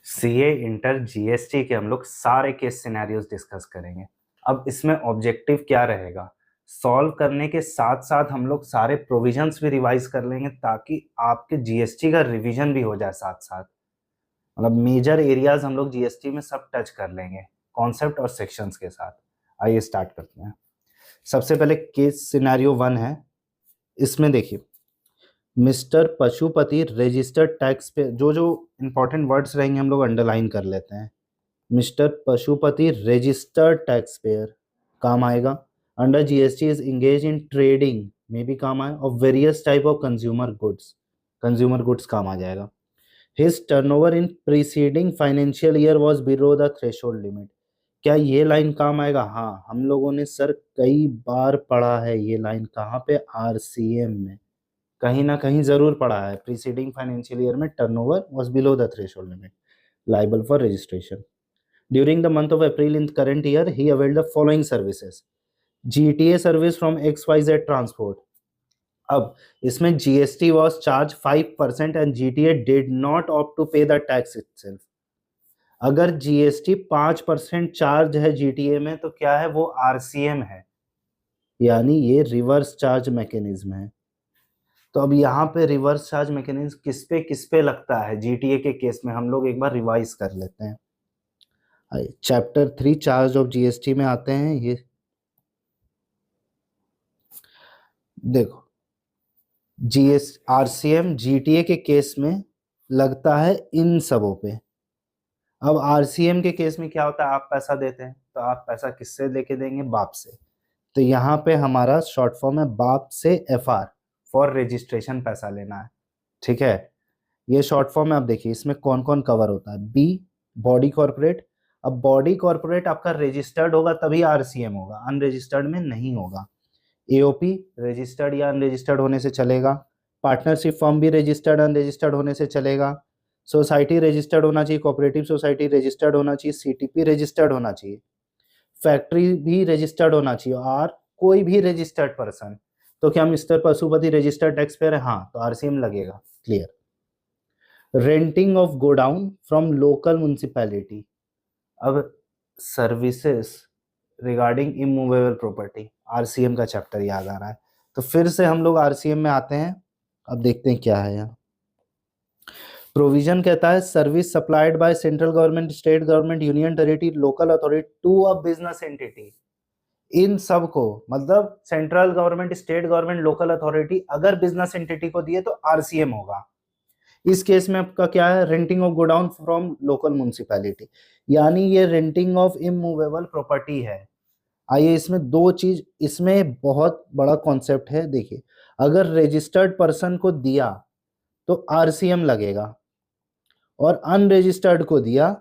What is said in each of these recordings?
CA inter GST के हम लोग सारे केस सिनेरियोज डिस्कस करेंगे। अब इसमें ऑब्जेक्टिव क्या रहेगा, सॉल्व करने के साथ साथ हम लोग सारे प्रोविजंस भी रिवाइज कर लेंगे ताकि आपके जीएसटी का रिवीजन भी हो जाए साथ साथ। मतलब मेजर एरियाज हम लोग जीएसटी में सब टच कर लेंगे कॉन्सेप्ट और सेक्शंस के साथ। आइए स्टार्ट करते हैं। सबसे पहले केस सिनेरियो 1 है। इसमें देखिए, मिस्टर पशुपति रजिस्टर्ड टैक्स पे जो जो इंपॉर्टेंट वर्ड्स रहेंगे हम लोग अंडरलाइन कर लेते हैं। Mister Pashupati registered tax pair काम आएगा। Under GST is engage in trading में भी काम आए, और various type of consumer goods काम आ जाएगा। His turnover in preceding financial year was below the threshold limit. क्या ये लाइन काम आएगा? हाँ, हम लोगों ने सर कई बार पढ़ा है ये लाइन। कहाँ पे? आरसीएम में कहीं ना कहीं जरूर पढ़ा है। प्रीसीडिंग फाइनेंशियल ईयर में turnover was below the threshold limit, liable for registration. During the month of April in the current year, he availed the following services: GTA service from XYZ Transport. अब इसमें GST was charged 5% and GTA did not opt to pay the tax itself. अगर GST 5% charge है GTA में तो क्या है? वो RCM है, यानी ये रिवर्स चार्ज मैकेनिज्म है। तो अब यहाँ पे रिवर्स चार्ज मैकेनिज्म किस पे लगता है GTA के केस में, हम लोग एक बार रिवाइज कर लेते हैं। चैप्टर 3 चार्ज ऑफ जीएसटी में आते हैं। ये देखो, आरसीएम जीटीए के केस में लगता है इन सबों पे। अब आरसीएम के केस में क्या होता है, आप पैसा देते हैं तो आप पैसा किससे लेके देंगे? बाप से। तो यहाँ पे हमारा शॉर्ट फॉर्म है बाप से एफआर, फॉर रजिस्ट्रेशन पैसा लेना है। ठीक है, ये शॉर्ट फॉर्म है। आप देखिए इसमें कौन कौन कवर होता है। B, body corporate. अब बॉडी कॉर्पोरेट आपका रजिस्टर्ड होगा तभी आरसीएम होगा, अनरजिस्टर्ड में नहीं होगा। एओपी रजिस्टर्ड या अनरजिस्टर्ड होने से चलेगा। पार्टनरशिप फर्म भी रजिस्टर्ड अनरजिस्टर्ड होने से चलेगा। सोसाइटी रजिस्टर्ड होना चाहिए, कोऑपरेटिव सोसाइटी रजिस्टर्ड होना चाहिए, सीटीपी रजिस्टर्ड होना चाहिए, फैक्ट्री भी रजिस्टर्ड होना चाहिए, और कोई भी रजिस्टर्ड पर्सन। तो क्या mister Pashupati registered tax payer है? हाँ, तो आरसीएम लगेगा। Clear. Renting of godown from local municipality. अब services regarding immovable property, RCM का चैप्टर याद आ रहा है, तो फिर से हम लोग आरसीएम में आते हैं। अब देखते हैं क्या है यहाँ। प्रोविजन कहता है service supplied by central government, state government, union territory, local authority to a business entity. इन सब को मतलब central government, state government, local authority अगर बिजनेस एंटिटी को दिए तो आरसीएम होगा। इस केस में आपका क्या है? Renting of godown from local municipality, यानी ये रेंटिंग ऑफ इमूवेबल प्रॉपर्टी है। आइए इसमें दो चीज, इसमें बहुत बड़ा कॉन्सेप्ट है। देखिए, अगर रजिस्टर्ड पर्सन को दिया तो आरसीएम लगेगा, और अनरजिस्टर्ड को दिया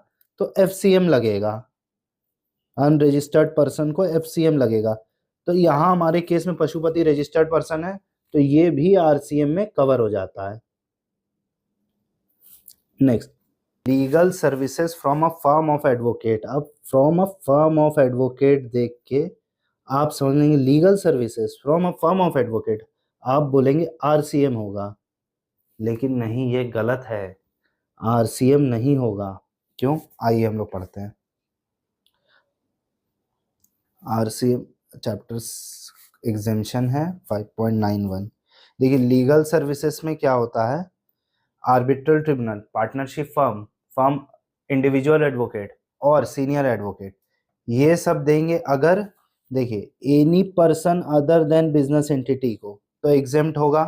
तो एफसीएम लगेगा। अनरजिस्टर्ड पर्सन को एफसीएम लगेगा। तो यहां हमारे केस में पशुपति रजिस्टर्ड पर्सन है तो ये भी आरसीएम में कवर हो जाता है। Next, legal services from a firm of advocate. अब from a firm of advocate देख के आप समझेंगे legal services from a firm of advocate, आप बोलेंगे आरसीएम होगा, लेकिन नहीं, ये गलत है। आरसीएम नहीं होगा। क्यों? आइए हम लोग पढ़ते हैं आरसीएम चैप्टर। एग्जेम्पशन है 5.91। देखिए, लीगल सर्विसेज में क्या होता है? Arbitral tribunal, partnership firm, firm, individual advocate और सीनियर एडवोकेट, ये सब देंगे। अगर देखिए any person other than business entity को तो एग्जेम्प्ट होगा।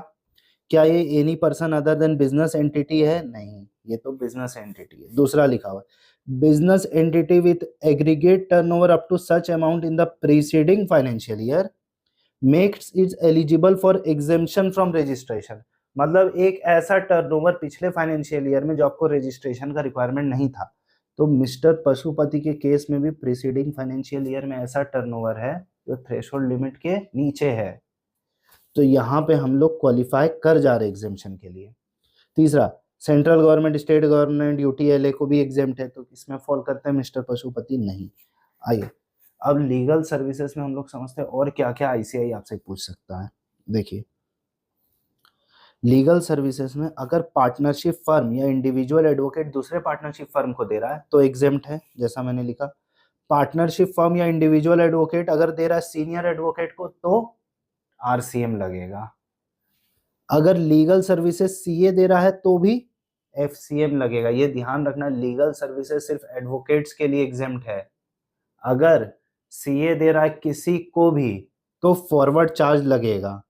क्या ये any person other than business entity है? नहीं, ये तो बिजनेस एंटिटी है। दूसरा लिखा हुआ है business entity with aggregate turnover up to such amount in the preceding financial year makes it eligible for exemption from registration. मतलब एक ऐसा टर्नओवर पिछले फाइनेंशियल ईयर में जो आपको रजिस्ट्रेशन का रिक्वायरमेंट नहीं था, तो मिस्टर पशुपति के केस में भी प्रीसीडिंग फाइनेंशियल ईयर में ऐसा टर्नओवर है जो थ्रेशोल्ड लिमिट के नीचे है, तो यहाँ पे हम लोग क्वालिफाई कर जा रहे एग्जेम्पशन के लिए। तीसरा, सेंट्रल गवर्नमेंट, स्टेट गवर्नमेंट, यूटीएलए को भी एग्जेम्प्ट है, तो इसमें फॉल करते हैं मिस्टर पशुपति? नहीं। आइए अब लीगल सर्विसेज में हम लोग समझते हैं और क्या क्या आईसीआई आपसे पूछ सकता है। देखिए, लीगल सर्विसेज में अगर पार्टनरशिप फर्म या इंडिविजुअल एडवोकेट दूसरे पार्टनरशिप फर्म को दे रहा है तो एग्जेम्प्ट है, जैसा मैंने लिखा। पार्टनरशिप फर्म या इंडिविजुअल एडवोकेट अगर दे रहा है सीनियर एडवोकेट को तो आरसीएम लगेगा। अगर लीगल सर्विसेज सीए दे रहा है तो भी एफसीएम लगेगा। ये ध्यान रखना, लीगल सर्विसेज सिर्फ एडवोकेट्स के लिए एग्जेम्प्ट है। अगर सीए दे रहा है किसी को भी तो फॉरवर्ड चार्ज लगेगा,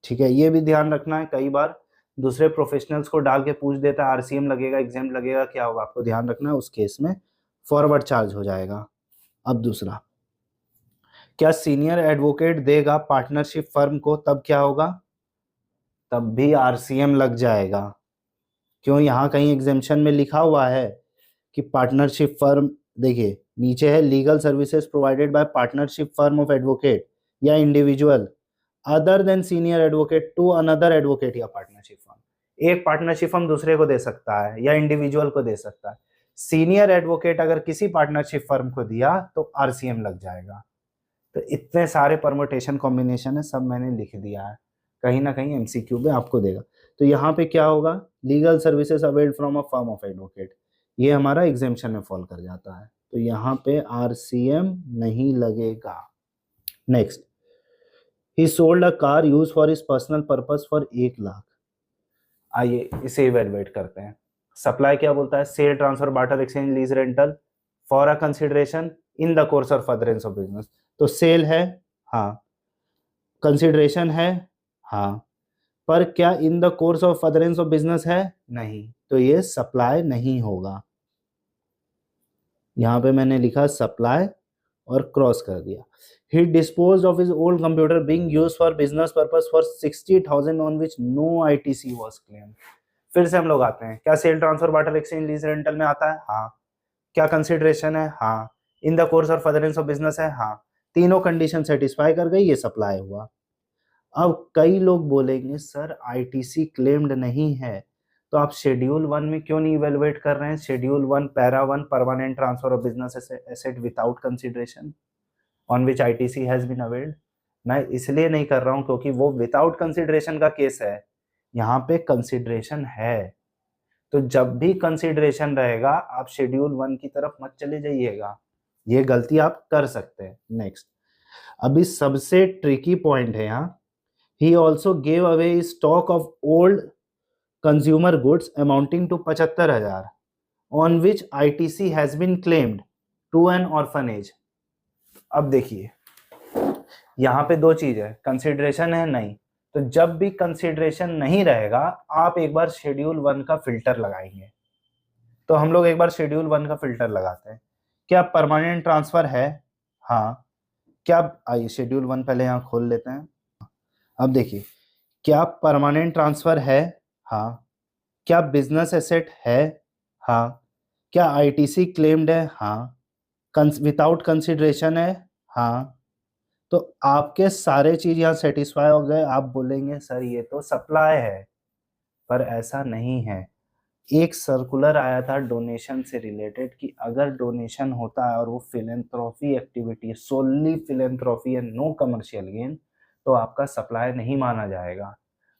ठीक है। ये भी ध्यान रखना है, कई बार दूसरे प्रोफेशनल्स को डाल के पूछ देता है आरसीएम लगेगा एग्जेम्प्ट लगेगा, क्या होगा आपको ध्यान रखना है, उस केस में फॉरवर्ड चार्ज हो जाएगा। अब दूसरा, क्या सीनियर एडवोकेट देगा पार्टनरशिप फर्म को तब क्या होगा, तब भी आरसीएम लग जाएगा। क्यों, यहाँ कहीं एग्जेम्पशन में लिखा हुआ है कि पार्टनरशिप फर्म, देखिए नीचे है legal services provided by partnership firm of advocate या individual other than senior advocate to another advocate या पार्टनरशिप फर्म। एक पार्टनरशिप फर्म दूसरे को दे सकता है या इंडिविजुअल को दे सकता है। सीनियर एडवोकेट अगर किसी पार्टनरशिप फर्म को दिया तो आरसीएम लग जाएगा। तो इतने सारे परमुटेशन कॉम्बिनेशन है, सब मैंने लिख दिया है, कहीं ना कहीं एमसीक्यू में आपको देगा। तो यहाँ पे क्या होगा, legal services availed from a firm of advocate, ये हमारा एग्जेम्पशन में फॉल कर जाता है, तो यहाँ पे आरसीएम नहीं लगेगा। Next, he sold a car use for his personal purpose for 1 lakh. आइए इसे इवेलुएट करते हैं। सप्लाई क्या बोलता है, sale transfer barter exchange lease rental for a consideration in the course of furtherance of business. तो सेल है, हाँ, कंसिडरेशन है, हाँ, पर क्या in the course of furtherance of business है, नहीं, तो ये सप्लाई नहीं होगा। यहां पे मैंने लिखा सप्लाई और क्रॉस कर दिया। He disposed of his old computer being used for business purpose for 60,000 on which no ITC was claimed. फिर से हम लोग आते हैं, क्या sale transfer barter exchange lease rental में आता है, हाँ। क्या कंसिडरेशन है, हाँ। इन द कोर्स और फर्दरेंस ऑफ बिजनेस है, हाँ। तीनों कंडीशन सेटिस्फाई कर गई, ये सप्लाई हुआ। अब कई लोग बोलेंगे सर आईटीसी क्लेम्ड नहीं है, तो आप शेड्यूल 1 में क्यों नहीं इवेलुएट कर रहे हैं। Schedule 1 para 1 permanent transfer of business asset without consideration on which ITC has been availed. मैं इसलिए नहीं कर रहा हूं क्योंकि वो विदाउट कंसिडरेशन का केस है, यहाँ पे कंसिडरेशन है। तो जब भी कंसिडरेशन रहेगा आप शेड्यूल 1 की तरफ मत चले जाइएगा, ये गलती आप कर सकते हैं। नेक्स्ट, अभी सबसे ट्रिकी पॉइंट है यहाँ, he also gave away stock of old consumer goods amounting to 75,000 on which ITC has been claimed to an orphanage। अब देखिए यहाँ पे दो चीज है, कंसिडरेशन है नहीं, तो जब भी कंसिडरेशन नहीं रहेगा आप एक बार शेड्यूल 1 का फिल्टर लगाएंगे। तो हम लोग एक बार शेड्यूल 1 का फिल्टर लगाते हैं। क्या परमानेंट ट्रांसफर है, हाँ। क्या, आइए शेड्यूल 1 पहले यहाँ खोल लेते हैं। अब देखिए, क्या परमानेंट ट्रांसफर है, हाँ। क्या बिजनेस एसेट है, हाँ। क्या आईटीसी क्लेम्ड है, हाँ। विदाउट कंसिडरेशन है, हाँ। तो आपके सारे चीज यहाँ सेटिस्फाई हो गए, आप बोलेंगे सर ये तो सप्लाई है, पर ऐसा नहीं है। एक सर्कुलर आया था डोनेशन से रिलेटेड कि अगर डोनेशन होता है और वो philanthropy activity, solely philanthropy and no commercial gain, तो आपका सप्लाई नहीं माना जाएगा।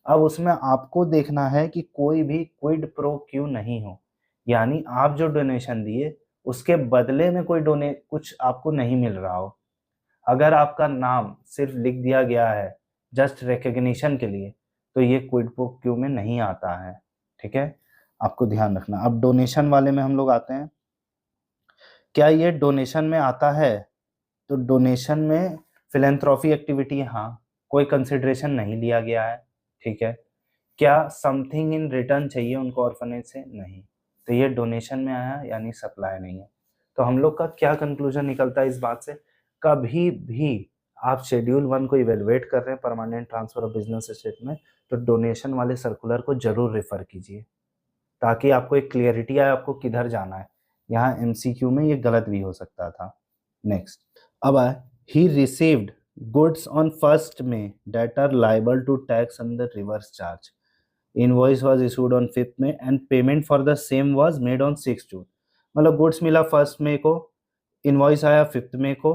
अब उसमें आपको देखना है कि कोई भी क्विड प्रो क्यू नहीं हो, यानी आप जो डोनेशन दिए उसके बदले में कोई कुछ आपको नहीं मिल रहा हो। अगर आपका नाम सिर्फ लिख दिया गया है जस्ट रिकग्निशन के लिए, तो ये क्विड प्रो क्यू में नहीं आता है, ठीक है, आपको ध्यान रखना। अब डोनेशन वाले में हम लोग आते हैं, क्या ये डोनेशन में आता है, तो डोनेशन में फिलेंथ्रोफी एक्टिविटी, हाँ, कोई कंसिडरेशन नहीं लिया गया है, ठीक है। क्या समथिंग इन रिटर्न चाहिए उनको ऑर्फनेज से, नहीं, तो ये डोनेशन में आया यानी सप्लाई नहीं है। तो हम लोग का क्या कंक्लूजन निकलता है इस बात से, कभी भी आप शेड्यूल 1 को इवेलुएट कर रहे हैं permanent transfer of business asset में, तो डोनेशन वाले सर्कुलर को जरूर रेफर कीजिए ताकि आपको एक क्लियरिटी आए आपको किधर जाना है। यहाँ एमसीक्यू में ये गलत भी हो सकता था। नेक्स्ट, अब आए, he received goods on 1 May that are liable to tax under reverse charge. Invoice was issued on 5 May and payment for the same was made on 6 June। मतलब गुड्स मिला 1 May को, इनवॉइस आया 5 May को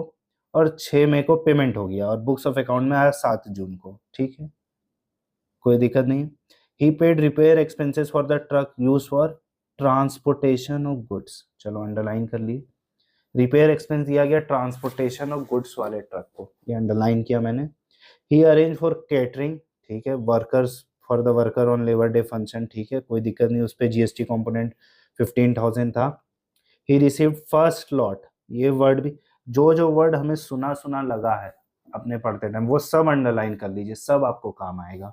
और 6 May को payment हो गया और बुक्स ऑफ अकाउंट में आया 7 जून को, ठीक है, कोई दिक्कत नहीं। He paid repair expenses for the truck use for transportation of goods, चलो अंडरलाइन कर लिए। रिपेयर एक्सपेंस दिया गया ट्रांसपोर्टेशन ऑफ गुड्स वाले ट्रक को, ये अंडरलाइन किया मैंने। ही अरेंज फॉर केटरिंग, ठीक है, workers for the worker on labour day function, ठीक है, कोई दिक्कत नहीं, उस पर जीएसटी कंपोनेंट 15,000 था। ही रिसीव्ड फर्स्ट लॉट, ये वर्ड भी, जो जो वर्ड हमें सुना सुना लगा है अपने पढ़ते टाइम वो सब अंडरलाइन कर लीजिए, सब आपको काम आएगा।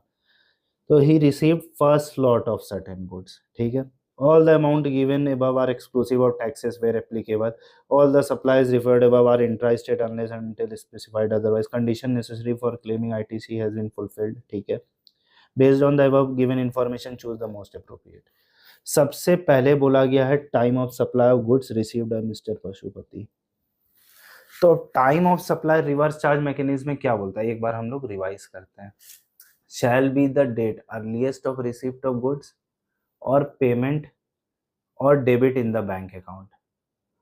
तो he received first lot of certain goods, ठीक है। All the amount given above are exclusive of taxes where applicable. All the supplies referred above are intra-state unless and until specified otherwise. Condition necessary for claiming ITC has been fulfilled. ठीक है. Based on the above given information, choose the most appropriate. सबसे पहले बोला गया है time of supply of goods received by mister Pashupati. तो time of supply reverse charge mechanism में क्या बोलता है, एक बार हम लोग रिवाइज करते हैं। Shall be the date earliest of receipt of goods और पेमेंट और debit in the bank account,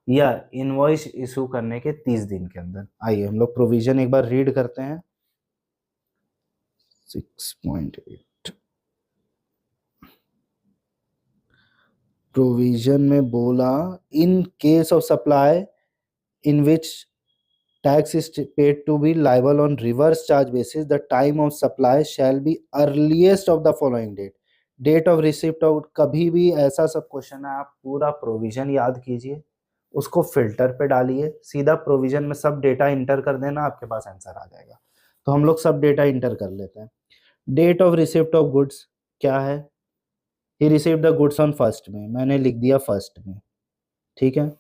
या इनवॉइस इशू करने के 30 दिन के अंदर। आइए हम लोग प्रोविजन एक बार रीड करते हैं। 6.8 प्रोविजन में बोला in case of supply in which tax is paid to be liable on reverse charge basis, the time of supply shall be earliest of the following date of receipt of, कभी भी ऐसा सब question है आप पूरा provision याद कीजिए, उसको फिल्टर पे डालिए, सीधा प्रोविजन में सब डेटा इंटर कर देना, आपके पास आंसर आ जाएगा। तो हम लोग सब डेटा इंटर कर लेते हैं। Date of receipt of goods क्या है, he received the goods on first में, मैंने लिख दिया फर्स्ट में, ठीक है।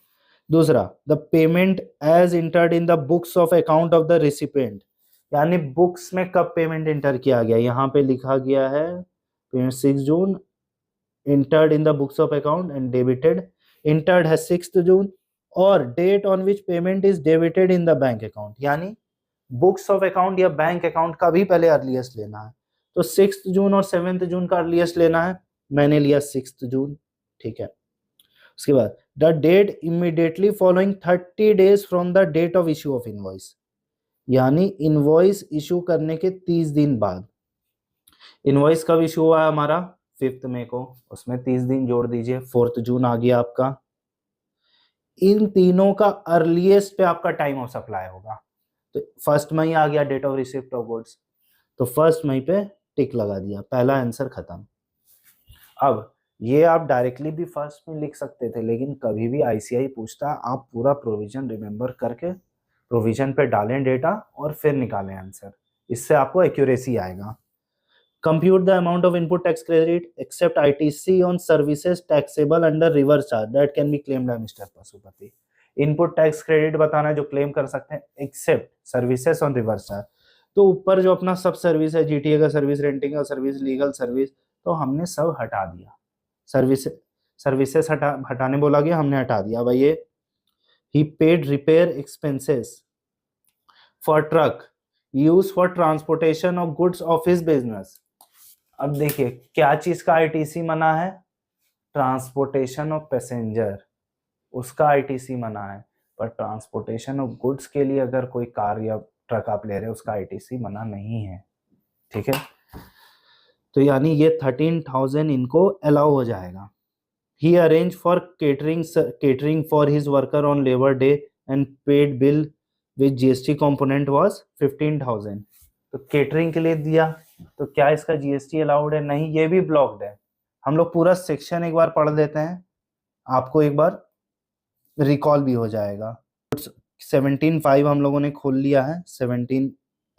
दूसरा, the payment as entered in the books of account of the recipient, यानी बुक्स में कब पेमेंट इंटर किया गया, यहाँ पे लिखा गया है 6 June, entered in the books of account and debited, entered है 6 जून, और date on which payment is debited in the bank account, यानी बुक्स ऑफ अकाउंट या बैंक अकाउंट का भी पहले अर्लीस्ट लेना है। तो 6 जून और 7 जून का अर्लीस्ट लेना है, मैंने लिया 6 जून, ठीक है। उसके बाद the date immediately following 30 days from the date of issue of invoice, यानी इनवॉइस इशू करने के 30 दिन बाद। इनवॉइस कब इशू हुआ है हमारा 5 मई को, उसमें 30 दिन जोड़ दीजिए, 4 जून आ गया आपका। इन तीनों का अर्लीस्ट पे आपका टाइम ऑफ सप्लाई होगा, तो 1 मई आ गया date of receipt of goods, तो 1 मई पे टिक लगा दिया, पहला आंसर खत्म। अब ये आप डायरेक्टली भी फर्स्ट में लिख सकते थे, लेकिन कभी भी आईसीआई पूछता है आप पूरा प्रोविजन रिमेंबर करके प्रोविजन पे डालें डेटा और फिर निकालें आंसर, इससे आपको एक्यूरेसी आएगा। Compute the amount of input tax credit except ITC on services taxable under reverse charge that can be claimed by mister Pashupati. Input tax credit बताना है जो क्लेम कर सकते हैं, except services on reverse charge. तो ऊपर जो अपना सब सर्विस है, जीटीए का सर्विस, रेंटिंग का सर्विस, लीगल सर्विस, तो हमने सब हटा दिया, सर्विसेज हटाने बोला गया, हमने हटा दिया। भाई ये he paid repair expenses for truck use for transportation of goods of his business. अब देखिए क्या चीज का आईटीसी मना है, ट्रांसपोर्टेशन ऑफ पैसेंजर, उसका आईटीसी मना है, पर ट्रांसपोर्टेशन ऑफ गुड्स के लिए अगर कोई कार या ट्रक आप ले रहे हैं उसका आईटीसी मना नहीं है, ठीक है। तो यानी ये 13,000 इनको अलाउ हो जाएगा। He arranged for catering for his worker on Labor Day and paid bill with GST component was 15,000। तो केटरिंग के लिए दिया, तो क्या इसका जीएसटी अलाउड है, नहीं, ये भी ब्लॉक्ड है। हम लोग पूरा सेक्शन एक बार पढ़ लेते हैं, आपको एक बार रिकॉल भी हो जाएगा। 17.5 हम लोगों ने खोल लिया है, 17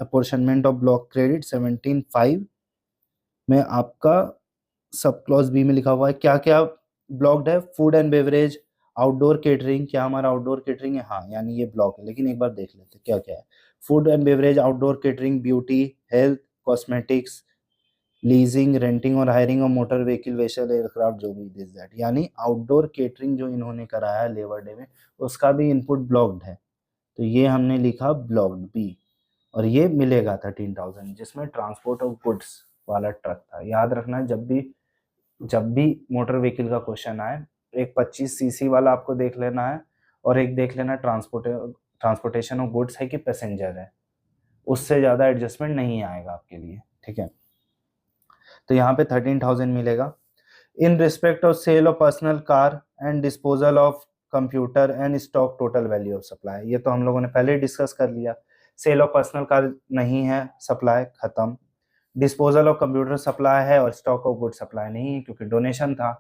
अपॉर्शनमेंट ऑफ ब्लॉक क्रेडिट 17.5 में आपका सब क्लॉज बी में लिखा हुआ है क्या क्या ब्लॉक्ड है। Food and beverage, outdoor catering, क्या हमारा आउटडोर केटरिंग है, हाँ, यानी ये ब्लॉक है, लेकिन एक बार देख लेते हैं क्या क्या है। Food and beverage, outdoor catering, beauty, health, cosmetics, leasing, renting और hiring of motor vehicle, vessel, aircraft, जो भी दिस दैट, यानी आउटडोर केटरिंग जो इन्होंने कराया है लेबर डे में, उसका भी इनपुट ब्लॉक्ड है, तो ये हमने लिखा ब्लॉक्ड बी, और ये मिलेगा 13,000 जिसमें ट्रांसपोर्ट ऑफ गुड्स वाला ट्रक था। याद रखना जब भी मोटर व्हीकल का क्वेश्चन आए, एक 25 सीसी वाला आपको देख लेना है और एक देख लेना ट्रांसपोर्टेशन ऑफ गुड्स है कि पैसेंजर है, उससे ज्यादा एडजस्टमेंट नहीं आएगा आपके लिए, ठीक है। तो यहाँ पे 13,000 मिलेगा। In respect of sale of personal car and disposal of computer and stock total value of supply, ये तो हम लोगों ने पहले डिस्कस कर लिया। सेल ऑफ पर्सनल कार नहीं है, सप्लाई खत्म। डिस्पोजल ऑफ कंप्यूटर सप्लाई है और स्टॉक ऑफ गुड सप्लाई नहीं है क्योंकि डोनेशन था।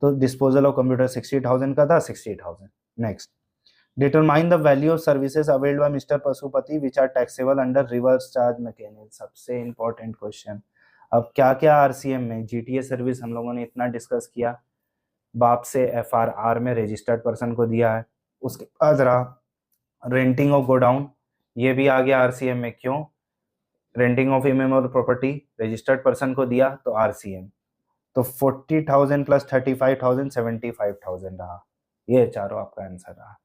तो डिस्पोजल ऑफ कंप्यूटर 60,000 का था, 60,000। Next, determine the value of services availed by mister Pashupati which are taxable under reverse charge mechanism. सबसे इंपॉर्टेंट क्वेश्चन। अब क्या क्या आरसीएम में जीटीए सर्विस हम लोगों ने इतना डिस्कस किया, बाप से एफआरआर में रजिस्टर्ड पर्सन को दिया है। उसके बाद रहा रेंटिंग ऑफ गोडाउन, ये भी आ गया आरसीएम में। क्यों? Renting of immovable property registered person को दिया तो आरसीएम। तो 40,000 प्लस 35,000 75,000 रहा। ये चारों आपका आंसर रहा।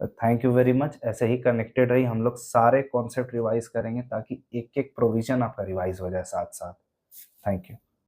Thank you very much. ऐसे ही कनेक्टेड रही, हम लोग सारे कॉन्सेप्ट रिवाइज करेंगे ताकि एक एक प्रोविजन आपका रिवाइज हो जाए साथ साथ। Thank you.